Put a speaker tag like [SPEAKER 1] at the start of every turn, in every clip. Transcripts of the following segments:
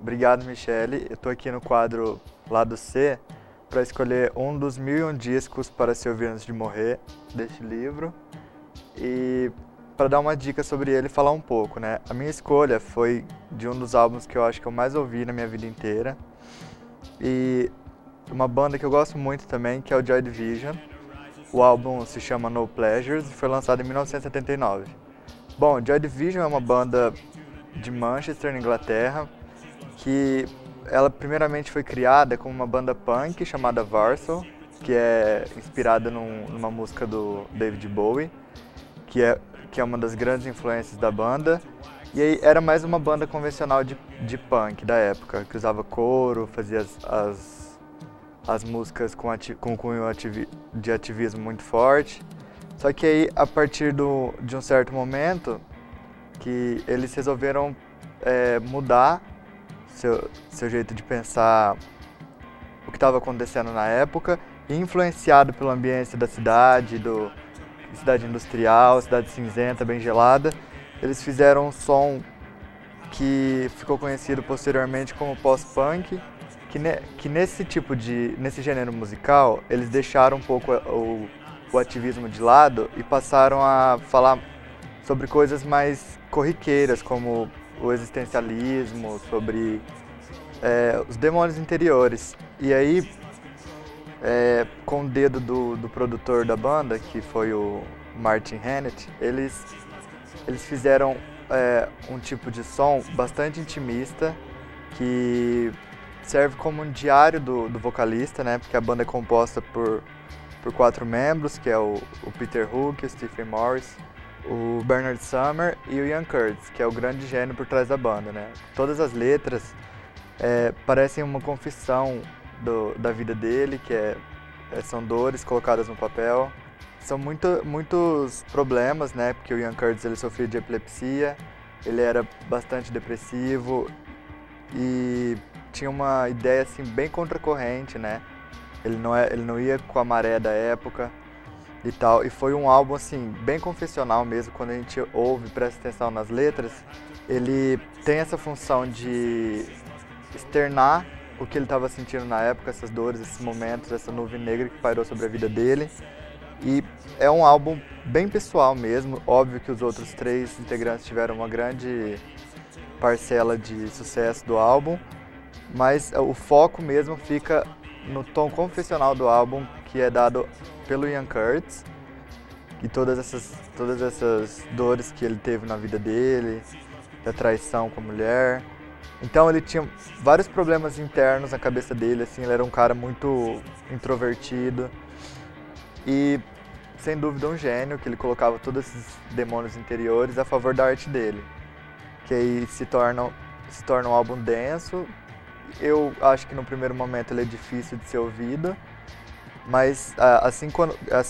[SPEAKER 1] Obrigado, Michele. Eu estou aqui no quadro Lado C para escolher um dos 1001 discos para se ouvir antes de morrer deste livro e para dar uma dica sobre ele e falar um pouco, né? A minha escolha foi de um dos álbuns que eu acho que eu mais ouvi na minha vida inteira e uma banda que eu gosto muito também, que é o Joy Division. O álbum se chama No Pleasures e foi lançado em 1979. Bom, Joy Division é uma banda de Manchester, na Inglaterra, que ela primeiramente foi criada como uma banda punk chamada Warsaw, que é inspirada numa música do David Bowie, que é uma das grandes influências da banda. E aí era mais uma banda convencional de punk da época, que usava coro, fazia as músicas com cunho de ativismo muito forte. Só que aí, a partir de um certo momento, que eles resolveram mudar seu jeito de pensar o que estava acontecendo na época, e influenciado pelo ambiente da cidade industrial, cidade cinzenta, bem gelada, eles fizeram um som que ficou conhecido posteriormente como post-punk, que nesse gênero musical, eles deixaram um pouco o ativismo de lado e passaram a falar sobre coisas mais corriqueiras, como o existencialismo, sobre os demônios interiores. E aí, com o dedo do produtor da banda, que foi o Martin Hannett, eles fizeram um tipo de som bastante intimista, que serve como um diário do vocalista, né? Porque a banda é composta por 4 membros, que é o Peter Hook, o Stephen Morris, o Bernard Sumner e o Ian Curtis, que é o grande gênio por trás da banda, né? Todas as letras parecem uma confissão da vida dele, que são dores colocadas no papel. São muitos problemas, né? Porque o Ian Curtis ele sofria de epilepsia, ele era bastante depressivo e tinha uma ideia assim bem contracorrente, né? Ele não ia com a maré da época e tal. E foi um álbum assim bem confessional mesmo. Quando a gente ouve e presta atenção nas letras, ele tem essa função de externar o que ele estava sentindo na época, essas dores, esses momentos, essa nuvem negra que pairou sobre a vida dele. E é um álbum bem pessoal mesmo. Óbvio que os outros 3 integrantes tiveram uma grande parcela de sucesso do álbum, mas o foco mesmo fica no tom confessional do álbum, que é dado pelo Ian Curtis, e todas essas dores que ele teve na vida dele, da traição com a mulher. Então ele tinha vários problemas internos na cabeça dele, assim, ele era um cara muito introvertido e sem dúvida um gênio, que ele colocava todos esses demônios interiores a favor da arte dele, que aí se torna um álbum denso. Eu acho que no primeiro momento ele é difícil de ser ouvido, mas assim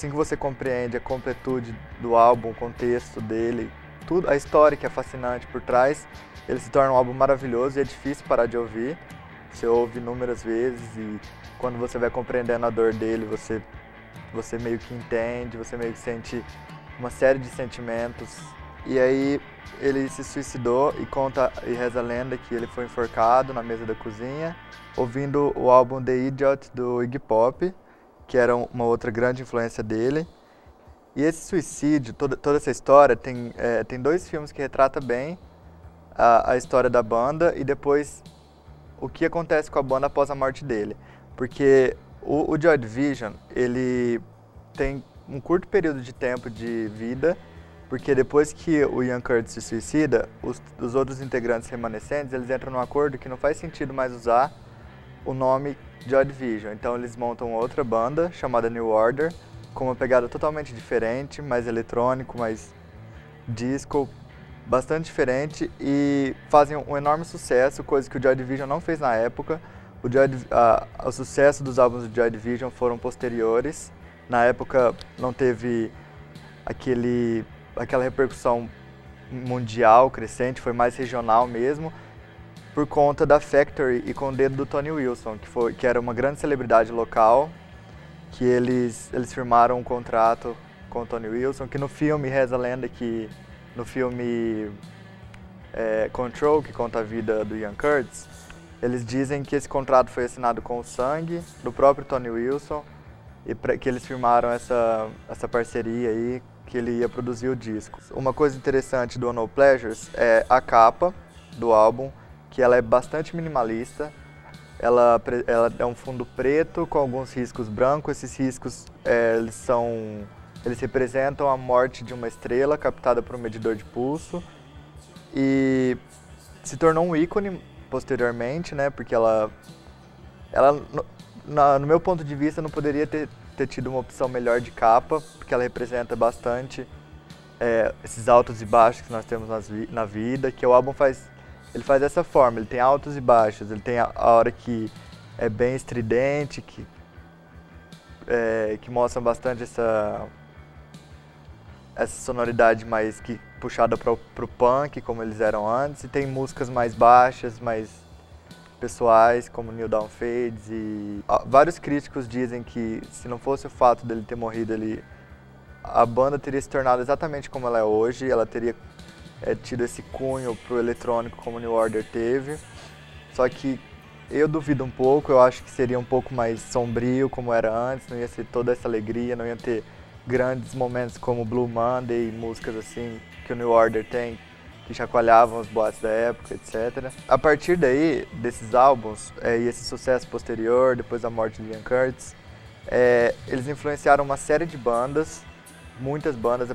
[SPEAKER 1] que você compreende a completude do álbum, o contexto dele, tudo, a história que é fascinante por trás, ele se torna um álbum maravilhoso e é difícil parar de ouvir. Você ouve inúmeras vezes e quando você vai compreendendo a dor dele, você meio que entende, você meio que sente uma série de sentimentos. E aí ele se suicidou e reza a lenda que ele foi enforcado na mesa da cozinha, ouvindo o álbum The Idiot do Iggy Pop, que era uma outra grande influência dele. E esse suicídio, toda essa história, tem 2 filmes que retratam bem a história da banda e depois o que acontece com a banda após a morte dele. Porque o Joy Division, ele tem um curto período de tempo de vida, porque depois que o Ian Curtis se suicida, os outros integrantes remanescentes, eles entram num acordo que não faz sentido mais usar o nome Joy Division. Então eles montam outra banda chamada New Order, com uma pegada totalmente diferente, mais eletrônico, mais disco, bastante diferente, e fazem um enorme sucesso, coisa que o Joy Division não fez na época. O sucesso dos álbuns do Joy Division foram posteriores. Na época não teve aquela repercussão mundial crescente, foi mais regional mesmo, por conta da Factory e com o dedo do Tony Wilson, que era uma grande celebridade local, que eles firmaram um contrato com o Tony Wilson, que no filme reza a lenda que no filme Control, que conta a vida do Ian Curtis, Eles dizem que esse contrato foi assinado com o sangue do próprio Tony Wilson e que eles firmaram essa parceria aí, que ele ia produzir o disco. Uma coisa interessante do Unknown Pleasures é a capa do álbum, que ela é bastante minimalista. Ela é um fundo preto com alguns riscos brancos. Esses riscos eles representam a morte de uma estrela captada por um medidor de pulso e se tornou um ícone posteriormente, né? Porque no meu ponto de vista, não poderia ter tido uma opção melhor de capa, porque ela representa bastante esses altos e baixos que nós temos na vida, que o álbum ele faz dessa forma, ele tem altos e baixos, ele tem a hora que é bem estridente, que mostra bastante essa sonoridade mais puxada pro punk, como eles eram antes, e tem músicas mais baixas, mais pessoais, como Kneel Down Fades, e vários críticos dizem que se não fosse o fato dele ter morrido, a banda teria se tornado exatamente como ela é hoje, ela teria tido esse cunho pro eletrônico como New Order teve, só que eu duvido um pouco, eu acho que seria um pouco mais sombrio como era antes, não ia ser toda essa alegria, não ia ter grandes momentos como Blue Monday, músicas assim que o New Order tem, que chacoalhavam os boatos da época, etc. A partir daí, desses álbuns e esse sucesso posterior, depois da morte de Ian Curtis, eles influenciaram uma série de bandas, muitas bandas,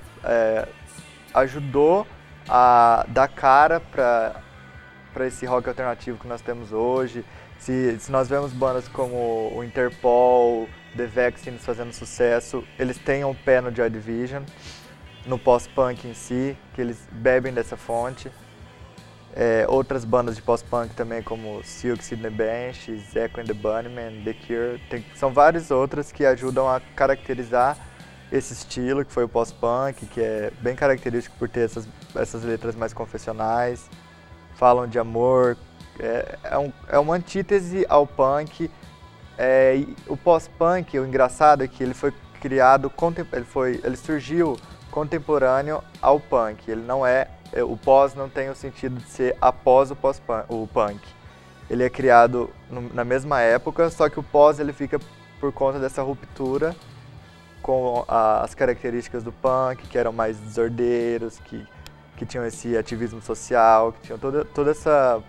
[SPEAKER 1] ajudou a dar cara para esse rock alternativo que nós temos hoje. Se nós vemos bandas como o Interpol, The Vaccines fazendo sucesso, eles têm um pé no Joy Division, no pós-punk em si, que eles bebem dessa fonte. Outras bandas de pós-punk também, como Silk, Sydney Bench, Echo and the Bunnymen, The Cure, são várias outras que ajudam a caracterizar esse estilo, que foi o pós-punk, que é bem característico por ter essas letras mais confessionais, falam de amor, é uma antítese ao punk. O pós-punk, o engraçado é que ele foi criado, ele surgiu contemporâneo ao punk. Ele não o pós não tem o sentido de ser após o punk. Ele é criado na mesma época, só que o pós ele fica por conta dessa ruptura com as características do punk, que eram mais desordeiros, que tinham esse ativismo social, que tinham toda essa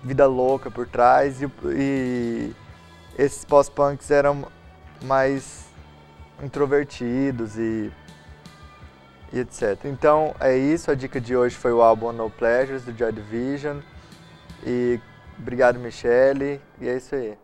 [SPEAKER 1] vida louca por trás, e esses pós-punks eram mais introvertidos e etc. Então é isso, a dica de hoje foi o álbum No Pleasures, do Joy Division, e obrigado, Michele, e é isso aí.